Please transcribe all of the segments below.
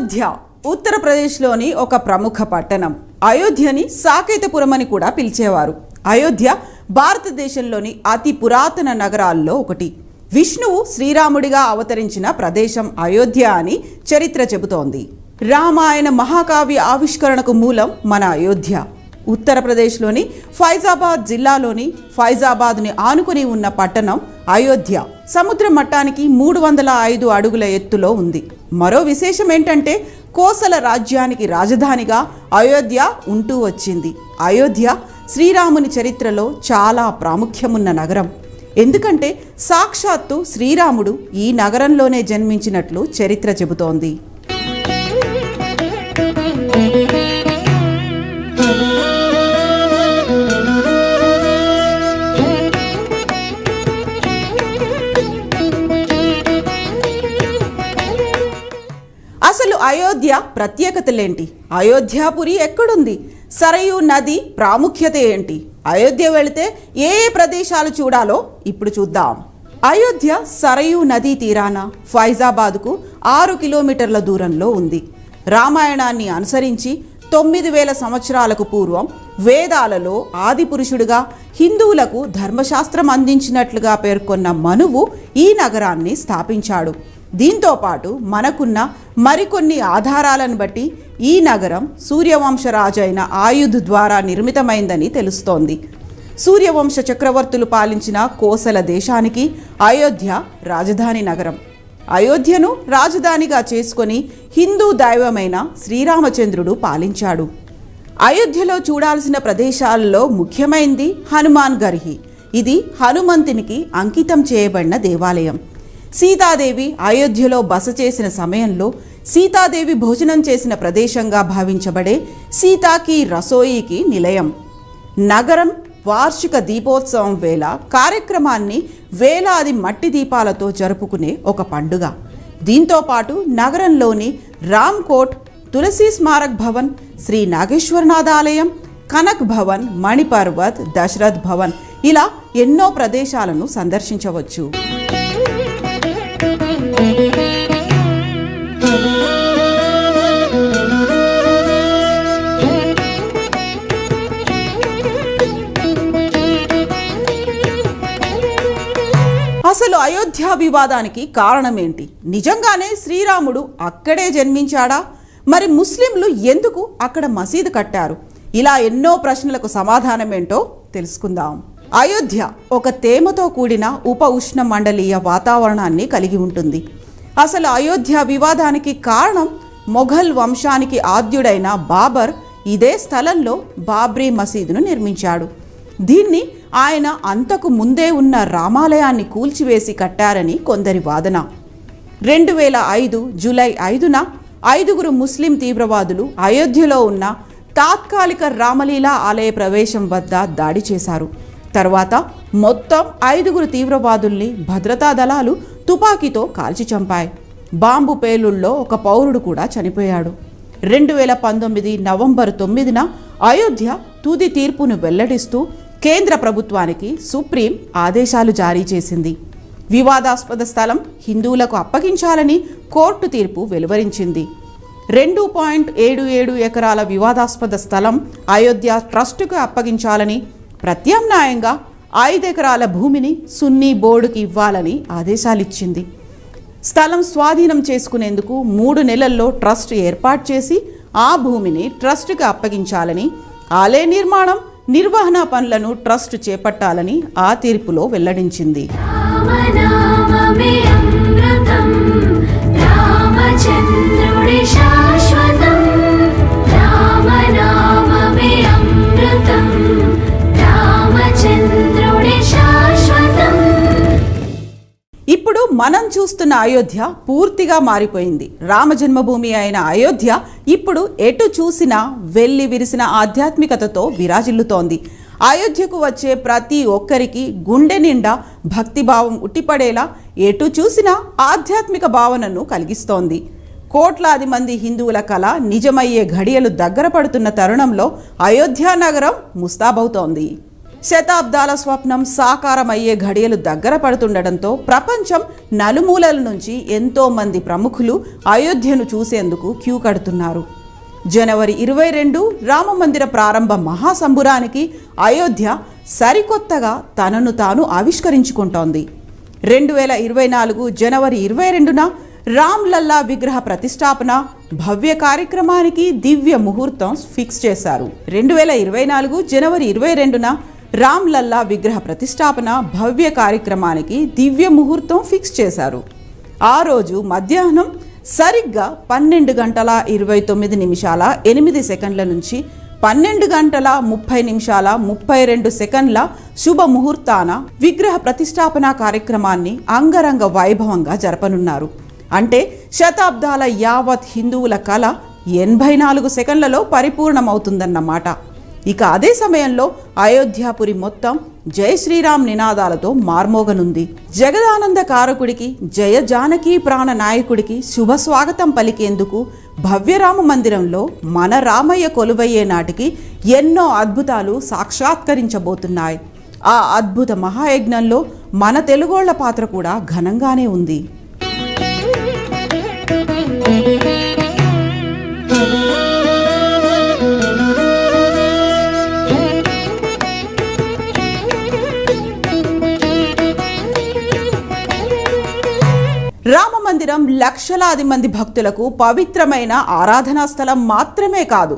అయోధ్య ఉత్తరప్రదేశ్లోని ఒక ప్రముఖ పట్టణం. అయోధ్యని సాకేతపురం అని కూడా పిలిచేవారు. అయోధ్య భారతదేశంలోని అతి పురాతన నగరాల్లో ఒకటి. విష్ణువు శ్రీరాముడిగా అవతరించిన ప్రదేశం అయోధ్య అని చరిత్ర చెబుతోంది. రామాయణ మహాకావ్య ఆవిష్కరణకు మూలం మన అయోధ్య. ఉత్తరప్రదేశ్లోని ఫైజాబాద్ జిల్లాలోని ఫైజాబాద్ని ఆనుకుని ఉన్న పట్టణం అయోధ్య సముద్ర మట్టానికి 305 అడుగుల ఎత్తులో ఉంది. మరో విశేషం ఏంటంటే కోసల రాజ్యానికి రాజధానిగా అయోధ్య ఉంటూ వచ్చింది. అయోధ్య శ్రీరాముని చరిత్రలో చాలా ప్రాముఖ్యమున్న నగరం. ఎందుకంటే సాక్షాత్తు శ్రీరాముడు ఈ నగరంలోనే జన్మించినట్లు చరిత్ర చెబుతోంది. అసలు అయోధ్య ప్రత్యేకతలేంటి? అయోధ్యాపురి ఎక్కడుంది? సరయూ నది ప్రాముఖ్యత ఏంటి? అయోధ్య వెళితే ఏ ప్రదేశాలు చూడాలో ఇప్పుడు చూద్దాం. అయోధ్య సరయూ నదీ తీరాన ఫైజాబాద్కు 6 కిలోమీటర్ల దూరంలో ఉంది. రామాయణాన్ని అనుసరించి 9000 సంవత్సరాలకు పూర్వం వేదాలలో ఆదిపురుషుడిగా హిందువులకు ధర్మశాస్త్రం అందించినట్లుగా పేర్కొన్న మనువు ఈ నగరాన్ని స్థాపించాడు. దీంతో పాటు మనకున్న మరికొన్ని ఆధారాలను బట్టి ఈ నగరం సూర్యవంశరాజైన ఆయుధ్ ద్వారా నిర్మితమైందని తెలుస్తోంది. సూర్యవంశ చక్రవర్తులు పాలించిన కోసల దేశానికి అయోధ్య రాజధాని నగరం. అయోధ్యను రాజధానిగా చేసుకొని హిందూ దైవమైన శ్రీరామచంద్రుడు పాలించాడు. అయోధ్యలో చూడాల్సిన ప్రదేశాలలో ముఖ్యమైనది హనుమాన్ గర్హి. ఇది హనుమంతునికి అంకితం చేయబడిన దేవాలయం. సీతాదేవి అయోధ్యలో బస చేసిన సమయంలో సీతాదేవి భోజనం చేసిన ప్రదేశంగా భావించబడే సీతాకి రసోయికి నిలయం. నగరం వార్షిక దీపోత్సవం వేళ కార్యక్రమాన్ని వేలాది మట్టి దీపాలతో జరుపుకునే ఒక పండుగ. దీంతో పాటు నగరంలోని రామ్ కోట్, తులసి స్మారక్ భవన్, శ్రీ నాగేశ్వరనాథ ఆలయం, కనక్ భవన్, మణిపర్వత్, దశరథ్ భవన్ ఇలా ఎన్నో ప్రదేశాలను సందర్శించవచ్చు. అసలు అయోధ్య వివాదానికి కారణమేంటి? నిజంగానే శ్రీరాముడు అక్కడే జన్మించాడా? మరి ముస్లింలు ఎందుకు అక్కడ మసీదు కట్టారు? ఇలా ఎన్నో ప్రశ్నలకు సమాధానమేంటో తెలుసుకుందాం. అయోధ్య ఒక తేమతో కూడిన ఉప ఉష్ణ మండలీయ వాతావరణాన్ని కలిగి ఉంటుంది. అసలు అయోధ్య వివాదానికి కారణం మొఘల్ వంశానికి ఆద్యుడైన బాబర్ ఇదే స్థలంలో బాబ్రీ మసీదును నిర్మించాడు. దీన్ని ఆయన అంతకు ముందే ఉన్న రామాలయాన్ని కూల్చివేసి కట్టారని కొందరి వాదన. 2005 జూలై 5న 5 ముస్లిం తీవ్రవాదులు అయోధ్యలో ఉన్న తాత్కాలిక రామలీలా ఆలయ ప్రవేశం వద్ద దాడి చేశారు. తర్వాత మొత్తం 5 తీవ్రవాదుల్ని భద్రతా దళాలు తుపాకీతో కాల్చి చంపాయి. బాంబు పేలుళ్లో ఒక పౌరుడు కూడా చనిపోయాడు. 2019 నవంబర్ 9న అయోధ్య తుది తీర్పును వెల్లడిస్తూ కేంద్ర ప్రభుత్వానికి సుప్రీం ఆదేశాలు జారీ చేసింది. వివాదాస్పద స్థలం హిందువులకు అప్పగించాలని కోర్టు తీర్పు వెలువరించింది. 2.77 ఎకరాల వివాదాస్పద స్థలం అయోధ్య ట్రస్టుకు అప్పగించాలని, ప్రత్యామ్నాయంగా 5 ఎకరాల భూమిని సున్నీ బోర్డుకి ఇవ్వాలని ఆదేశాలిచ్చింది. స్థలం స్వాధీనం చేసుకునేందుకు 3 నెలల్లో ట్రస్ట్ ఏర్పాటు చేసి ఆ భూమిని ట్రస్టుకు అప్పగించాలని, ఆలయ నిర్మాణం, నిర్వహణ పనులను ట్రస్ట్ చేపట్టాలని ఆ తీర్పులో వెల్లడించింది. ఇప్పుడు మనం చూస్తున్న అయోధ్య పూర్తిగా మారిపోయింది. రామ జన్మభూమి అయిన అయోధ్య ఇప్పుడు ఎటు చూసినా వెల్లి విరిసిన ఆధ్యాత్మికతతో విరాజిల్లుతోంది. అయోధ్యకు వచ్చే ప్రతి ఒక్కరికి గుండె నిండా భక్తిభావం ఉట్టిపడేలా ఎటు చూసినా ఆధ్యాత్మిక భావనను కలిగిస్తోంది. కోట్లాది మంది హిందువుల కళ నిజమయ్యే ఘడియలు దగ్గర పడుతున్న తరుణంలో అయోధ్య నగరం ముస్తాబవుతోంది. శతాబ్దాల స్వప్నం సాకారమయ్యే ఘడియలు దగ్గర పడుతుండటంతో ప్రపంచం నలుమూలల నుంచి ఎంతో మంది ప్రముఖులు అయోధ్యను చూసేందుకు క్యూ కడుతున్నారు. జనవరి 22 రామమందిర ప్రారంభ మహాసంబురానికి అయోధ్య సరికొత్తగా తనను తాను ఆవిష్కరించుకుంటోంది. 2024 జనవరి 22న రామ్లల్లా విగ్రహ ప్రతిష్టాపన భవ్య కార్యక్రమానికి దివ్య ముహూర్తం ఫిక్స్ చేశారు. 2024 జనవరి 22న రామ్లల్లా విగ్రహ ప్రతిష్టాపన భవ్య కార్యక్రమానికి దివ్య ముహూర్తం ఫిక్స్ చేశారు. ఆ రోజు మధ్యాహ్నం సరిగ్గా 12:29:08 నుంచి 12:30:32 శుభ ముహూర్తాన విగ్రహ ప్రతిష్టాపన కార్యక్రమాన్ని అంగరంగ వైభవంగా జరపనున్నారు. అంటే శతాబ్దాల యావత్ హిందువుల కళ 84 సెకండ్లలో పరిపూర్ణమవుతుందన్నమాట. ఇక అదే సమయంలో అయోధ్యాపురి మొత్తం జై శ్రీరామ్ నినాదాలతో మార్మోగనుంది. జగదానంద కారకుడికి, జయ జానకి ప్రాణ నాయకుడికి శుభ స్వాగతం పలికేందుకు భవ్యరామ మందిరంలో మన రామయ్య కొలువయ్యే నాటికి ఎన్నో అద్భుతాలు సాక్షాత్కరించబోతున్నాయి. ఆ అద్భుత మహాయజ్ఞంలో మన తెలుగోళ్ల పాత్ర కూడా ఘనంగానే ఉంది. రామమందిరం లక్షలాది మంది భక్తులకు పవిత్రమైన ఆరాధనా స్థలం మాత్రమే కాదు,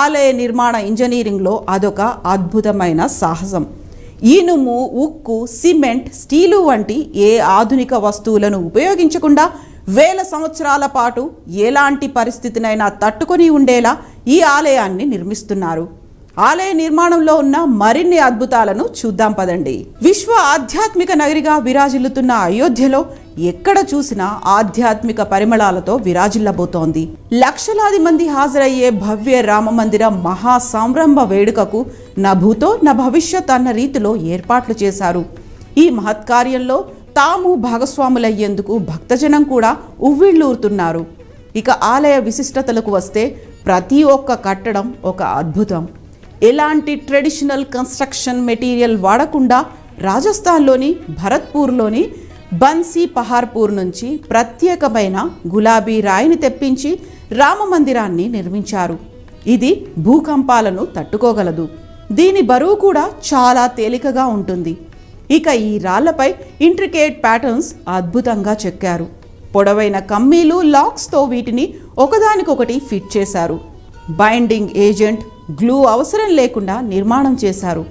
ఆలయ నిర్మాణ ఇంజనీరింగ్లో అదొక అద్భుతమైన సాహసం. ఇనుము, ఉక్కు, సిమెంట్, స్టీలు వంటి ఏ ఆధునిక వస్తువులను ఉపయోగించకుండా వేల సంవత్సరాల పాటు ఎలాంటి పరిస్థితినైనా తట్టుకొని ఉండేలా ఈ ఆలయాన్ని నిర్మిస్తున్నారు. ఆలయ నిర్మాణంలో ఉన్న మరిన్ని అద్భుతాలను చూద్దాం పదండి. విశ్వ ఆధ్యాత్మిక నగరిగా విరాజిల్లుతున్న అయోధ్యలో ఎక్కడ చూసినా ఆధ్యాత్మిక పరిమళాలతో విరాజిల్లబోతోంది. లక్షలాది మంది హాజరయ్యే భవ్య రామమందిర మహా సంరంభ వేడుకకు నా భూతో నా భవిష్యత్ అన్న రీతిలో ఏర్పాట్లు చేశారు. ఈ మహత్కార్యంలో తాము భాగస్వాములయ్యేందుకు భక్తజనం కూడా ఉవ్విళ్ళూరుతున్నారు. ఇక ఆలయ విశిష్టతలకు వస్తే ప్రతి ఒక్క కట్టడం ఒక అద్భుతం. ఎలాంటి ట్రెడిషనల్ కన్స్ట్రక్షన్ మెటీరియల్ వాడకుండా రాజస్థాన్లోని భరత్పూర్లోని బన్సీ పహార్పూర్ నుంచి ప్రత్యేకమైన గులాబీ రాయిని తెప్పించి రామ మందిరాన్ని నిర్మించారు. ఇది భూకంపాలను తట్టుకోగలదు. దీని బరువు కూడా చాలా తేలికగా ఉంటుంది. ఇక ఈ రాళ్లపై ఇంట్రికేట్ ప్యాటర్న్స్ అద్భుతంగా చెక్కారు. పొడవైన కమ్మీలు, లాక్స్తో వీటిని ఒకదానికొకటి ఫిట్ చేశారు. బైండింగ్ ఏజెంట్, గ్లూ అవసరం లేకుండా నిర్మాణం చేశారు.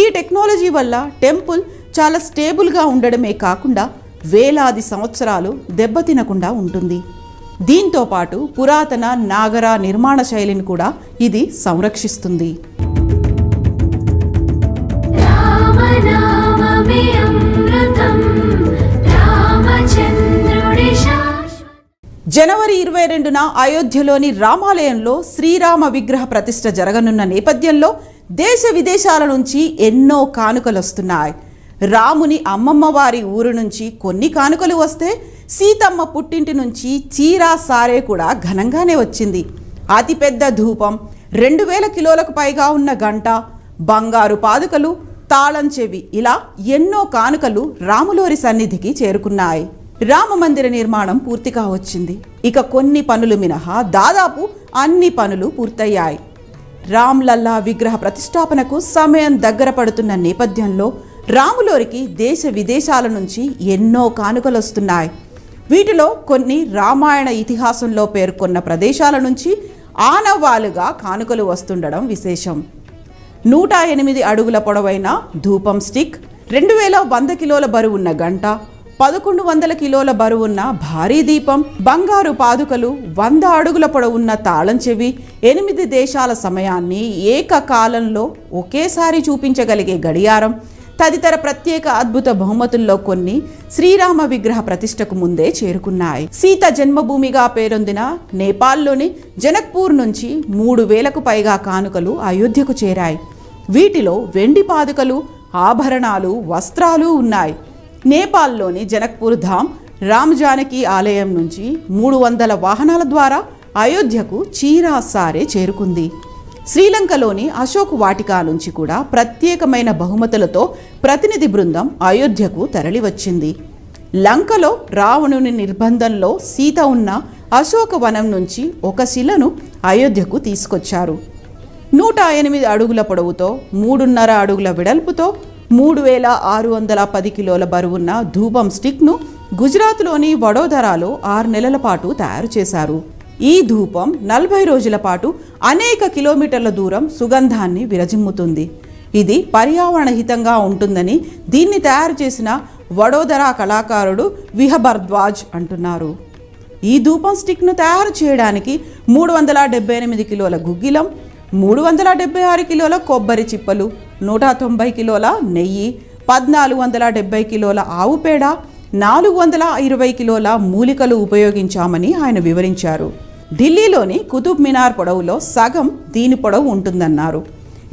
ఈ టెక్నాలజీ వల్ల టెంపుల్ చాలా స్టేబుల్గా ఉండడమే కాకుండా వేలాది సంవత్సరాలు దెబ్బతినకుండా ఉంటుంది. దీంతో పాటు పురాతన నాగర నిర్మాణ శైలిని కూడా ఇది సంరక్షిస్తుంది. జనవరి 22న అయోధ్యలోని రామాలయంలో శ్రీరామ విగ్రహ ప్రతిష్ఠ జరగనున్న నేపథ్యంలో దేశ విదేశాల నుంచి ఎన్నో కానుకలు వస్తున్నాయి. రాముని అమ్మమ్మ వారి ఊరు నుంచి కొన్ని కానుకలు వస్తే సీతమ్మ పుట్టింటి నుంచి చీరా సారే కూడా ఘనంగానే వచ్చింది. అతిపెద్ద ధూపం, 2000 కిలోలకు పైగా ఉన్న గంట, బంగారు పాదుకలు, తాళం చెవి, ఇలా ఎన్నో కానుకలు రాములోరి సన్నిధికి చేరుకున్నాయి. రామ మందిర నిర్మాణం పూర్తిగా వచ్చింది. ఇక కొన్ని పనులు మినహా దాదాపు అన్ని పనులు పూర్తయ్యాయి. రామ్లల్లా విగ్రహ ప్రతిష్టాపనకు సమయం దగ్గర పడుతున్న నేపథ్యంలో రాములోరికి దేశ విదేశాల నుంచి ఎన్నో కానుకలు వస్తున్నాయి. వీటిలో కొన్ని రామాయణ ఇతిహాసంలో పేర్కొన్న ప్రదేశాల నుంచి ఆనవాలుగా కానుకలు వస్తుండడం విశేషం. 108 అడుగుల పొడవైన ధూపం స్టిక్, 2100 కిలోల బరువున్న గంట, 1100 కిలోల బరువున్న భారీ దీపం, బంగారు పాదుకలు, 100 అడుగుల పొడవున్న తాళం చెవి, 8 దేశాల సమయాన్ని ఏకకాలంలో ఒకేసారి చూపించగలిగే గడియారం తదితర ప్రత్యేక అద్భుత బహుమతుల్లో కొన్ని శ్రీరామ విగ్రహ ప్రతిష్టకు ముందే చేరుకున్నాయి. సీత జన్మభూమిగా పేరొందిన నేపాల్లోని జనక్పూర్ నుంచి 3000కు పైగా కానుకలు అయోధ్యకు చేరాయి. వీటిలో వెండి పాదుకలు, ఆభరణాలు, వస్త్రాలు ఉన్నాయి. నేపాల్లోని జనక్పూర్ ధామ్ రామ్ జానకి ఆలయం నుంచి 300 వాహనాల ద్వారా అయోధ్యకు చీరా సారే చేరుకుంది. శ్రీలంకలోని అశోక్ వాటికా నుంచి కూడా ప్రత్యేకమైన బహుమతులతో ప్రతినిధి బృందం అయోధ్యకు తరలివచ్చింది. లంకలో రావణుని నిర్బంధంలో సీత ఉన్న అశోకవనం నుంచి ఒక శిలను అయోధ్యకు తీసుకొచ్చారు. 108 అడుగుల పొడవుతో 3.5 అడుగుల వెడల్పుతో 3610 కిలోల బరువున్న ధూపం స్టిక్ను గుజరాత్లోని వడోదరాలో 6 నెలల పాటు తయారు చేశారు. ఈ ధూపం 40 రోజుల పాటు అనేక కిలోమీటర్ల దూరం సుగంధాన్ని విరజిమ్ముతుంది. ఇది పర్యావరణ హితంగా ఉంటుందని దీన్ని తయారు చేసిన వడోదరా కళాకారుడు విహభరద్వాజ్ అంటున్నారు. ఈ ధూపం స్టిక్ను తయారు చేయడానికి 378 కిలోల గుగ్గిలం, 376 కిలోల కొబ్బరి చిప్పలు, 190 కిలోల నెయ్యి, 1470 కిలోల ఆవు పేడ, 420 కిలోల మూలికలు ఉపయోగించామని ఆయన వివరించారు. ఢిల్లీలోని కుతుబ్ మినార్ పొడవులో సగం దీని పొడవు ఉంటుందన్నారు.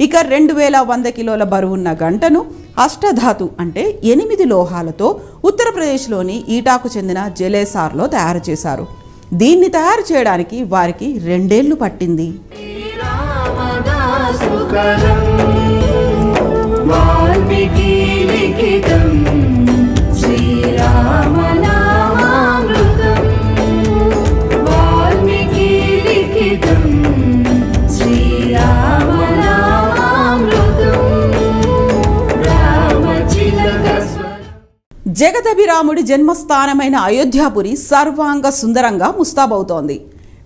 ఇక 2100 కిలోల బరువున్న గంటను అష్టధాతు అంటే 8 లోహాలతో ఉత్తరప్రదేశ్లోని ఈటాకు చెందిన జలేసార్లో తయారు చేశారు. దీన్ని తయారు చేయడానికి వారికి 2 ఏళ్లు పట్టింది. జగదభిరాముడి జన్మస్థానమైన అయోధ్యాపురి సర్వాంగ సుందరంగా ముస్తాబవుతోంది.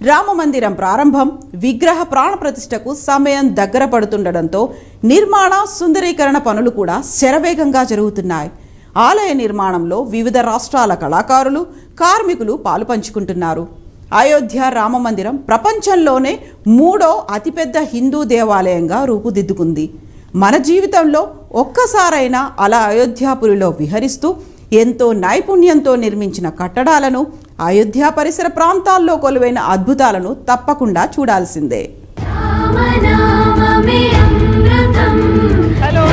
రామమందిరం ప్రారంభం, విగ్రహ ప్రాణప్రతిష్ఠకు సమయం దగ్గర పడుతుండటంతో నిర్మాణ సుందరీకరణ పనులు కూడా శరవేగంగా జరుగుతున్నాయి. ఆలయ నిర్మాణంలో వివిధ రాష్ట్రాల కళాకారులు, కార్మికులు పాలుపంచుకుంటున్నారు. అయోధ్య రామమందిరం ప్రపంచంలోనే 3వ అతిపెద్ద హిందూ దేవాలయంగా రూపుదిద్దుకుంది. మన జీవితంలో ఒక్కసారైనా అలా అయోధ్యాపురిలో విహరిస్తూ ఎంతో నైపుణ్యంతో నిర్మించిన కట్టడాలను, అయోధ్య పరిసర ప్రాంతాల్లో కొలువైన అద్భుతాలను తప్పకుండా చూడాల్సిందే. హలో